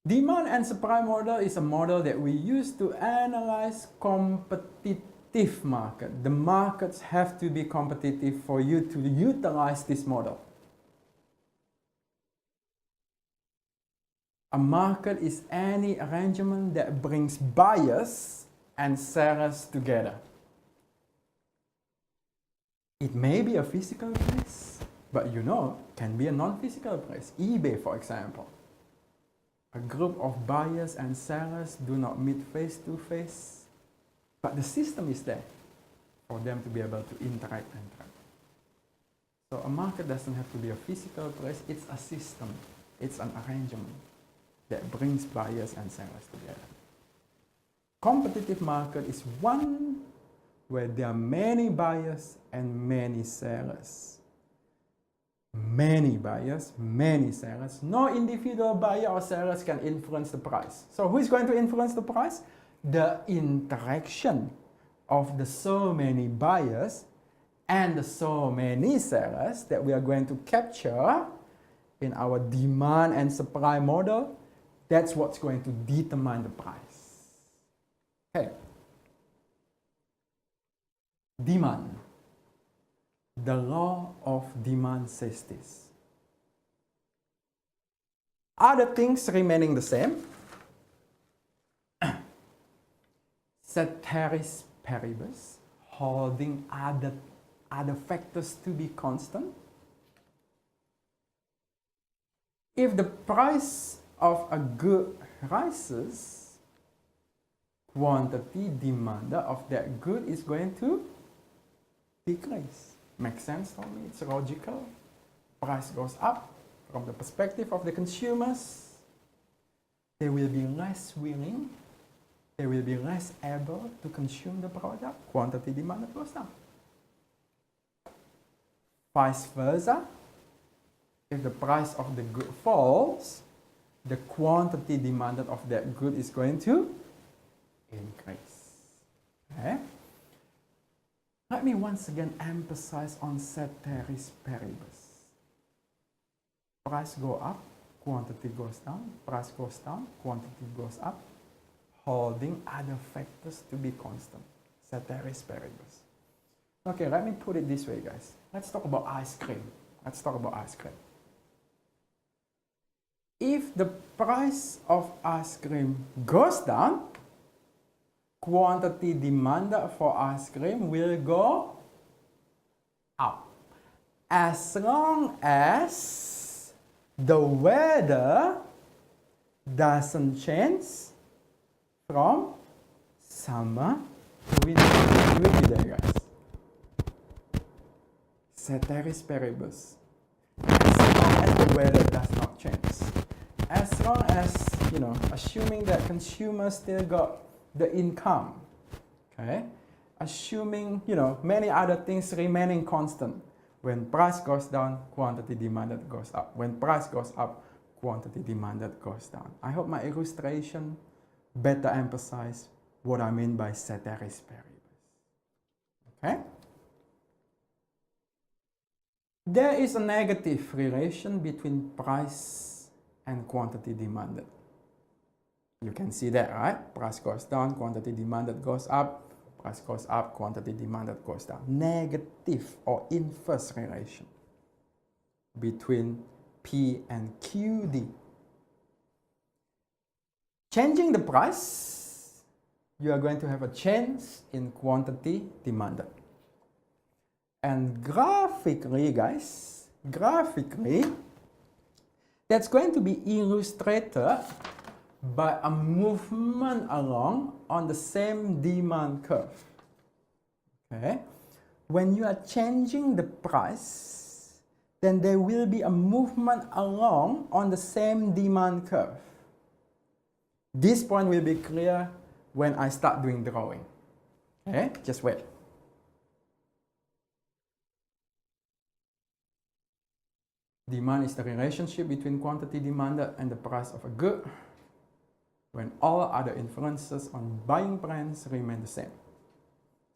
Demand and supply model is a model that we use to analyze competitive market. The markets have to be competitive for you to utilize this model. A market is any arrangement that brings buyers and sellers together. It may be a physical place, but you know, it can be a non-physical place. eBay, for example. A group of buyers and sellers do not meet face to face, but the system is there for them to be able to interact and trade. So a market doesn't have to be a physical place, it's a system, it's an arrangement that brings buyers and sellers together. Competitive market is one where there are many buyers and many sellers. Many buyers, many sellers. No individual buyer or sellers can influence the price. So who is going to influence the price? The interaction of the so many buyers and the so many sellers that we are going to capture in our demand and supply model. That's what's going to determine the price. Okay. Demand. The law of demand says this. Other things remaining the same. Ceteris paribus, holding other factors to be constant. If the price of a good rises, quantity demanded of that good is going to decrease. Makes sense for me, it's logical. Price goes up from the perspective of the consumers. They will be less willing, they will be less able to consume the product. Quantity demanded goes down. Vice versa, if the price of the good falls, the quantity demanded of that good is going to increase. Okay? Let me once again emphasize on ceteris paribus. Price go up, quantity goes down. Price goes down, quantity goes up. Holding other factors to be constant. Ceteris paribus. Okay, let me put it this way, guys. Let's talk about ice cream. Let's talk about ice cream. If the price of ice cream goes down, quantity demanded for ice cream will go up. As long as the weather doesn't change from summer to winter. It will be there, guys. Ceteris paribus. As long as the weather does not change. As long as, assuming that consumers still got the income, okay? Assuming, many other things remaining constant. When price goes down, quantity demanded goes up. When price goes up, quantity demanded goes down. I hope my illustration better emphasize what I mean by ceteris paribus. Okay? There is a negative relation between price and quantity demanded. You can see that, right? Price goes down, quantity demanded goes up. Price goes up, quantity demanded goes down. Negative or inverse relation between P and QD. Changing the price, you are going to have a change in quantity demanded. And graphically, guys, that's going to be illustrated by a movement along on the same demand curve. Okay? When you are changing the price, then there will be a movement along on the same demand curve. This point will be clear when I start doing drawing. Okay? Just wait. Demand is the relationship between quantity demanded and the price of a good, when all other influences on buying brands remain the same.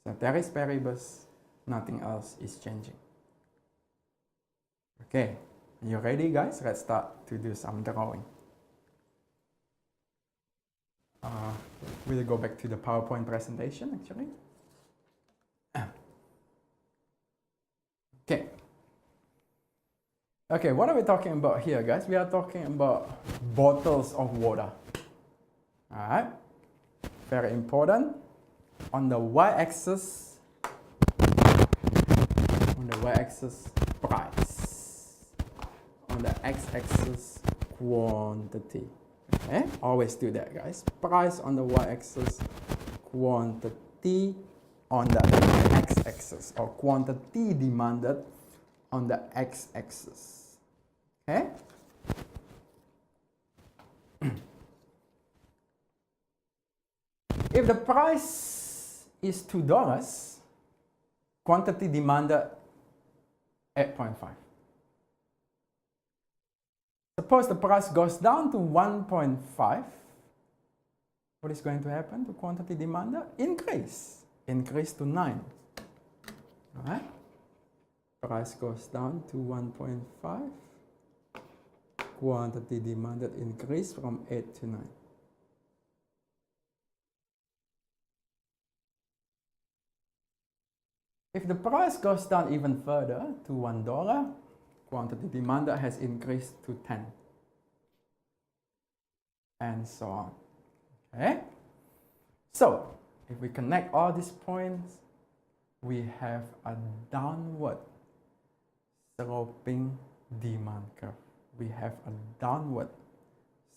Ceteris paribus, nothing else is changing. Okay, you ready, guys? Let's start to do some drawing. We'll go back to the PowerPoint presentation actually. Okay. Okay, what are we talking about here, guys? We are talking about bottles of water. All right. Very important. On the y-axis, price. On the x-axis, quantity. Okay, always do that, guys. Price on the y-axis, quantity on the x-axis, or quantity demanded on the x-axis. Okay. If the price is $2, quantity demanded 8.5. Suppose the price goes down to 1.5. What is going to happen to quantity demanded? Increase to 9. All right. Price goes down to 1.5. Quantity demanded increase from 8 to 9. If the price goes down even further to $1, quantity demanded has increased to 10. And so on. Okay? So, if we connect all these points, we have a downward sloping demand curve. We have a downward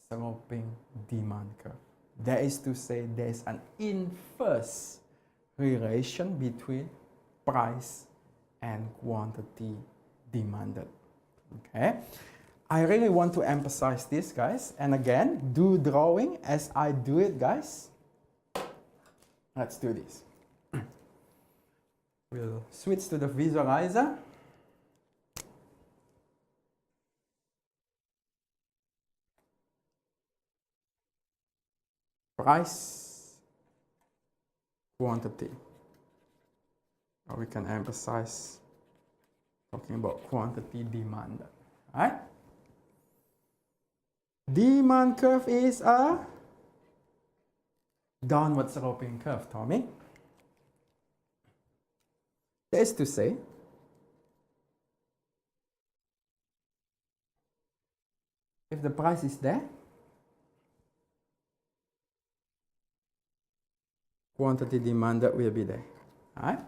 sloping demand curve. That is to say, there is an inverse relation between price and quantity demanded. Okay, I really want to emphasize this, guys, and again, do drawing as I do it, guys. Let's do this. We'll switch to the visualizer. Price, quantity. Or we can emphasize talking about quantity demanded. Right? Demand curve is a downward sloping curve, Tommy. That is to say, if the price is there, quantity demanded will be there. Right?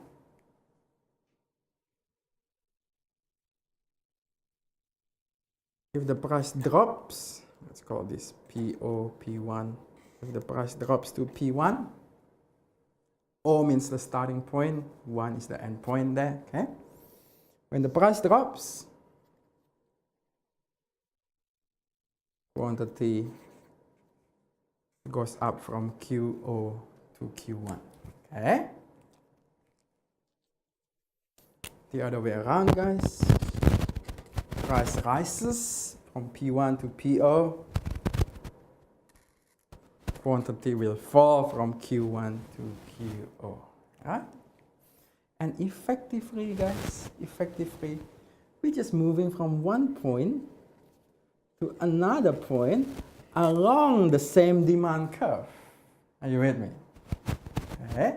If the price drops, let's call this PO, P1. If the price drops to P1, O means the starting point, 1 is the end point there, okay? When the price drops, quantity goes up from QO to Q1, okay? The other way around, guys. Price rises from P1 to PO. Quantity will fall from Q1 to QO. Right? And effectively, guys, we're just moving from one point to another point along the same demand curve. Are you with me? Okay.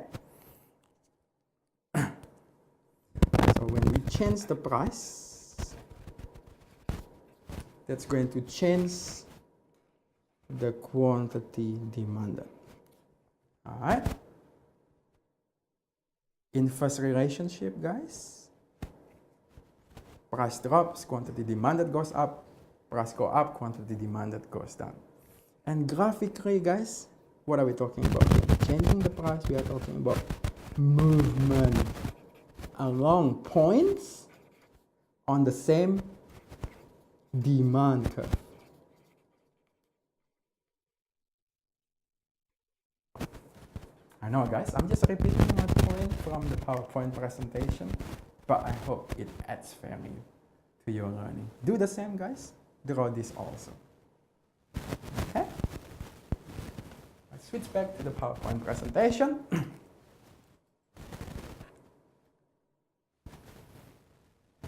So when we change the price, that's going to change the quantity demanded. All right. Inverse relationship, guys. Price drops, quantity demanded goes up. Price go up, quantity demanded goes down. And graphically, guys, what are we talking about? Changing the price, we are talking about movement along points on the same demand curve. I know, guys, I'm just repeating my point from the PowerPoint presentation, but I hope it adds value to your learning. Do the same, guys. Draw this also. Okay? Let's switch back to the PowerPoint presentation.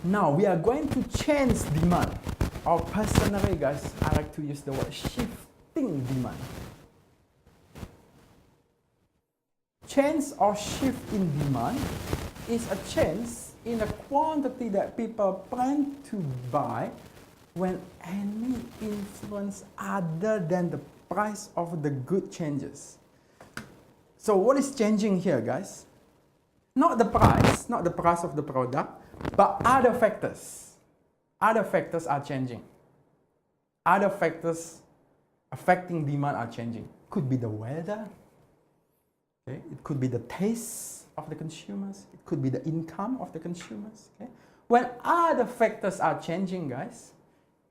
Now we are going to change demand. Or personally, guys, I like to use the word shifting demand. change or shift in demand is a change in the quantity that people plan to buy when any influence other than the price of the good changes. So what is changing here, guys? Not the price of the product, but other factors. Other factors are changing. Other factors affecting demand are changing. Could be the weather. Okay? It could be the taste of the consumers. It could be the income of the consumers. Okay? When other factors are changing, guys,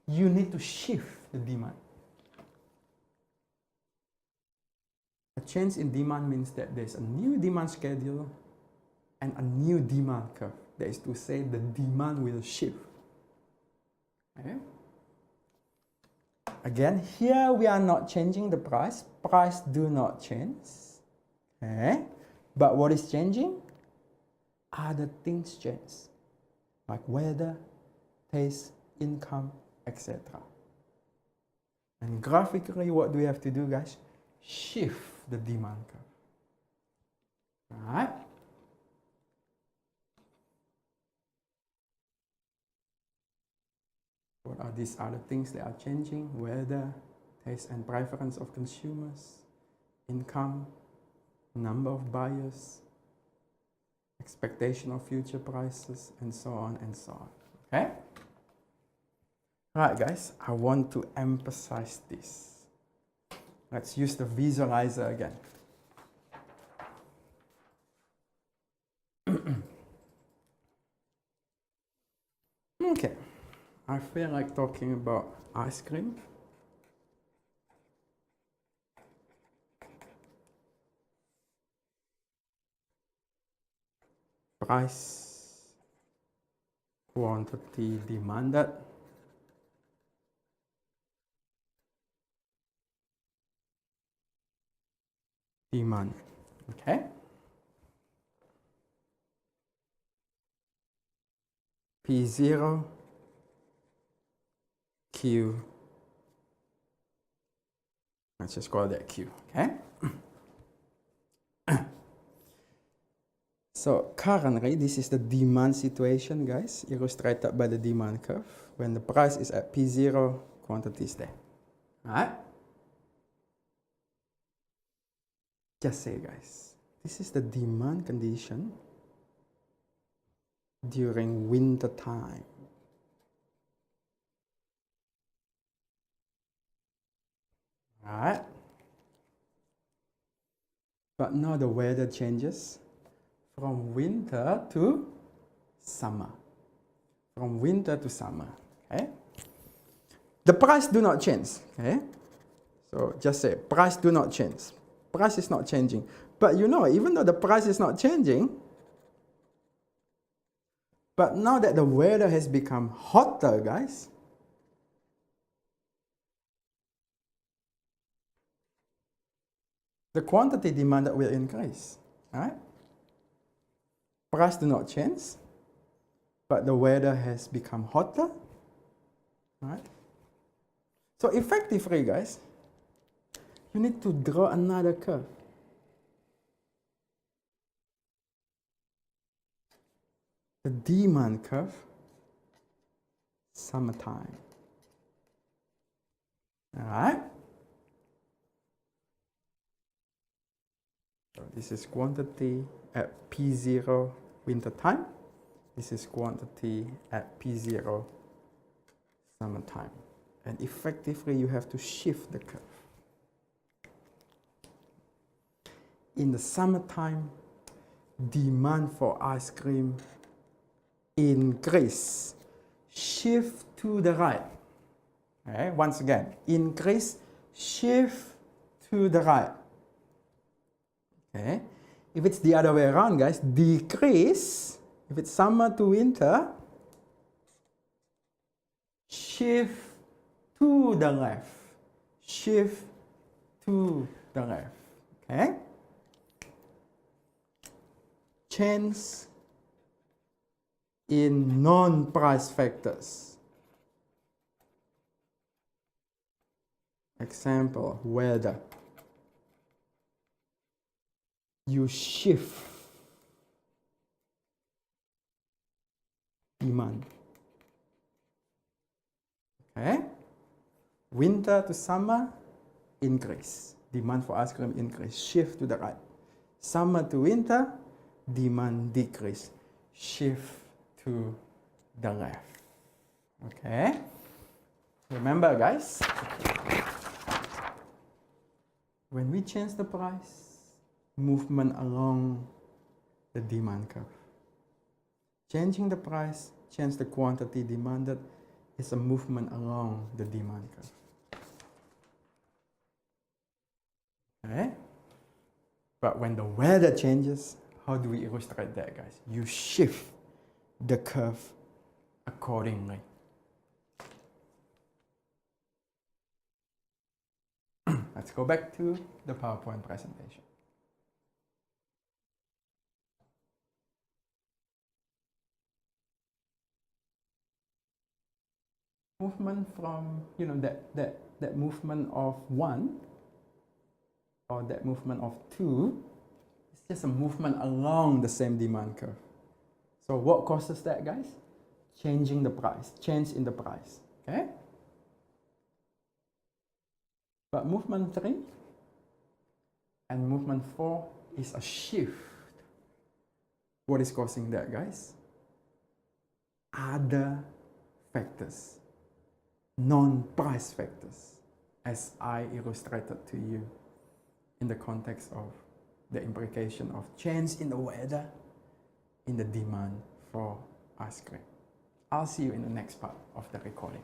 you need to shift the demand. A change in demand means that there's a new demand schedule and a new demand curve. That is to say, the demand will shift. Okay? Again, here we are not changing the price. Price do not change. Okay? But what is changing? Other things change, like weather, taste, income, etc. And graphically, what do we have to do, guys? Shift the demand curve. Alright? What are these other things that are changing? Weather, taste and preference of consumers, income, number of buyers, expectation of future prices, and so on and so on. Okay? Right, guys, I want to emphasize this. Let's use the visualizer again. Okay, I feel like talking about ice cream. Price, quantity demanded, demand. Okay? P0, Q. Let's just call that Q. Okay? So currently, this is the demand situation, guys, illustrated by the demand curve. When the price is at P0, quantity is there. Alright? Just say, guys, this is the demand condition during winter time. Alright? But now the weather changes from winter to summer. From winter to summer. Okay? The price do not change. Okay? So just say price do not change. Price is not changing. But you know, even though the price is not changing, but now that the weather has become hotter, guys, the quantity demanded will increase. Alright? Price do not change, but the weather has become hotter. Alright? So effectively, guys, you need to draw another curve. The demand curve, summertime. Alright? So this is quantity at P0 winter time. This is quantity at P0 summertime. And effectively, you have to shift the curve. In the summertime, demand for ice cream increase. Shift to the right. Okay, once again, increase, shift to the right. Okay. If it's the other way around, guys, decrease. If it's summer to winter, shift to the left. Shift to the left. Okay? Change in non-price factors. Example, weather. you shift demand. Okay? Winter to summer, increase. Demand for ice cream increase. Shift to the right. Summer to winter, demand decrease. Shift to the left. Okay? Remember, guys, when we change the price, movement along the demand curve. Changing the price, change the quantity demanded, is a movement along the demand curve. Okay? But when the weather changes, how do we illustrate that, guys? You shift the curve accordingly. Let's go back to the PowerPoint presentation. Movement from, that movement of 1 or that movement of 2 is just a movement along the same demand curve. So what causes that, guys? Changing the price, change in the price, okay? But movement 3 and movement 4 is a shift. What is causing that, guys? Other factors, non-price factors, as I illustrated to you in the context of the implication of change in the weather, in the demand for ice cream. I'll see you in the next part of the recording.